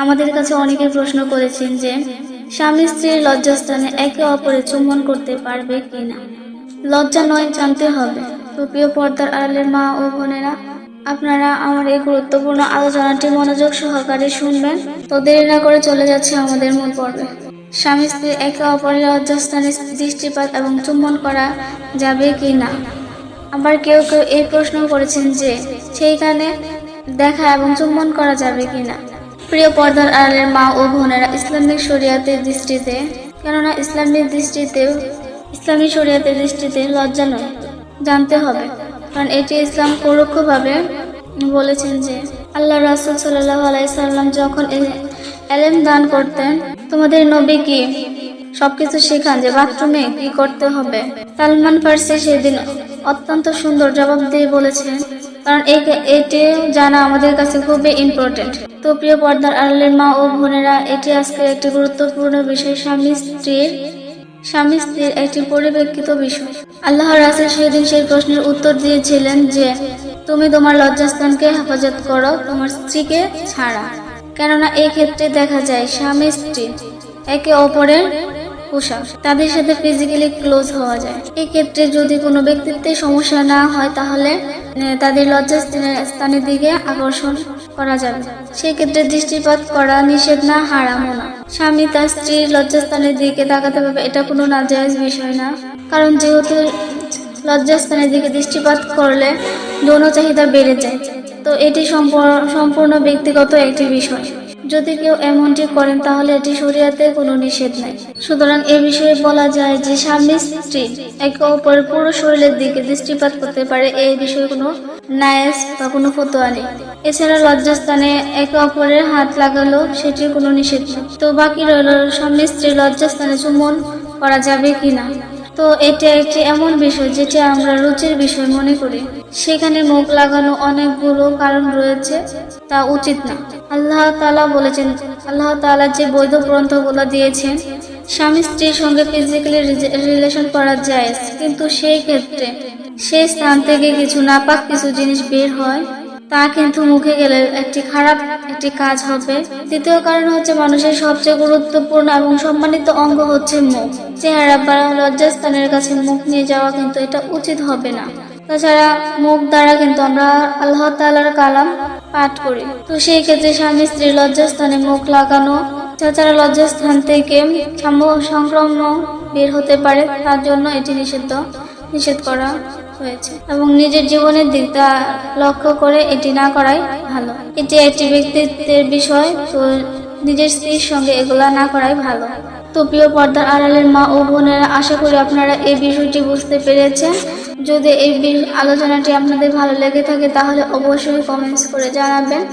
আমাদের কাছে অনেকে প্রশ্ন করেছেন যে স্বামী স্ত্রীর লজ্জাস্থানে একে অপরে চুম্বন করতে পারবে কিনা। লজ্জা নয়, জানতে হবে। তো প্রিয় পর্দার আড়ালের মা ও বোনেরা, আপনারা আমার এই গুরুত্বপূর্ণ আলোচনাটি মনোযোগ সহকারে শুনবেন। তো দেরি না করে চলে যাচ্ছে আমাদের মূল পর্বে। স্বামী স্ত্রী একে অপরের লজ্জাস্থানে দৃষ্টিপাত এবং চুম্বন করা যাবে কি না। আবার কেউ কেউ এই প্রশ্ন করেছেন যে সেইখানে দেখা এবং চুম্বন করা যাবে কিনা। প্রিয় পর্দার আড়ালের মা ও বোনেরা, ইসলামিক শরিয়াতের দৃষ্টিতে, কেননা ইসলামী শরিয়াতের দৃষ্টিতে লজ্জা নয়, জানতে হবে। কারণ এটি ইসলাম পরোক্ষভাবে বলেছেন যে আল্লাহ রাসূল সাল্লাল্লাহু আলাইহি সাল্লাম যখন এলেম দান করতেন, তোমাদের নবী কি সবকিছু শেখান যে বাথরুমে কি করতে হবে। সালমান ফার্সি সেদিন অত্যন্ত সুন্দর জবাব দিয়ে বলেছেন, কারণ এটি জানা আমাদের কাছে খুবই ইম্পর্টেন্ট। তো প্রিয় পর্দার আড়ালের মা ও বোনেরা, এটি আজকের একটি গুরুত্বপূর্ণ বিষয়, স্বামী স্ত্রীর একটি পরিপ্রেক্ষিত বিষয়। আল্লাহ রাসূল সেদিন সেই প্রশ্নের উত্তর দিয়েছিলেন যে তুমি তোমার লজ্জাস্থানকে হেফাজত করো, তোমার স্ত্রীকে ছাড়া। কেননা এই ক্ষেত্রে দেখা যায় স্বামী স্ত্রী একে অপরের পোশাক, তাদের সাথে ফিজিক্যালি ক্লোজ হওয়া যায়। এই ক্ষেত্রে যদি কোনো ব্যক্তিত্বের সমস্যা না হয়, তাহলে তাদের লজ্জাস্থানের দিকে আকর্ষণ করা যাবে। সেক্ষেত্রে দৃষ্টিপাত করা নিষেধ না, হারামও না। স্বামী তার স্ত্রীর লজ্জাস্থানের দিকে তাকাতে পারবে, এটা কোনো নাজায়েজ বিষয় না। কারণ যেহেতু লজ্জাস্থানের দিকে দৃষ্টিপাত করলে যৌন চাহিদা বেড়ে যায়, তো এটি সম্পূর্ণ ব্যক্তিগত একটি বিষয়। যদি কেউ এমনটি করেন তাহলে এটি শরিয়াতে কোনো নিষেধ নাই। সুতরাং এ বিষয়ে বলা যায় যে স্বামী স্ত্রী একে অপরের পুরো শরীরের দিকে দৃষ্টিপাত করতে পারে, এই বিষয়ে কোনো নায়েজ বা কোনো ফতোয়া নেই। এছাড়া লজ্জাস্থানে একে অপরের হাত লাগালো, সেটির কোনো নিষেধ নেই। তো বাকি রইল স্বামী স্ত্রী লজ্জাস্থানে চুম্বন করা যাবে কিনা। তো এটা একটি এমন বিষয় যেটি আমরা রুচির বিষয় মনে করি। সেখানে মুখ লাগানো অনেকগুলো কারণ রয়েছে, তা উচিত না। আল্লাহ তাআলা যে বৈধ গ্রন্থগুলো দিয়েছেন, স্বামী স্ত্রীর সঙ্গে ফিজিক্যালি রিলেশন করা যায়, কিন্তু সেই ক্ষেত্রে সেই স্থান থেকে কিছু নাপাক কিছু জিনিস বের হয়, তা কিন্তু মুখে গেলে একটি খারাপ কাজ হবে। দ্বিতীয় কারণ হচ্ছে, মানুষের সবচেয়ে গুরুত্বপূর্ণ এবং সম্মানিত অঙ্গ হচ্ছে মুখ। চেহারা বা লজ্জাস্থানের কাছে মুখ নিয়ে যাওয়া কিন্তু এটা উচিত হবে না। তাছাড়া মুখ দ্বারা কিন্তু আমরা আল্লাহ তাআলার কালাম পাঠ করি। তো সেই ক্ষেত্রে স্বামী স্ত্রীর লজ্জাস্থানে মুখ লাগানো, তাছাড়া লজ্জাস্থান থেকে সংক্রমণ বের হতে পারে, তার জন্য এটি নিষেধ করা হয়েছে। এবং নিজের জীবনের দিকটা লক্ষ্য করে এটি না করাই ভালো। এটি একটি ব্যক্তিত্বের বিষয়, তো নিজের স্ত্রীর সঙ্গে এগুলা না করাই ভালো। তো প্রিয় পর্দার আড়ালের মা ও বোনেরা, আশা করি আপনারা এই বিষয়টি বুঝতে পেরেছেন। যদি এই আলোচনাটি আপনাদের ভালো লেগে থাকে তাহলে অবশ্যই কমেন্টস করে জানাবেন।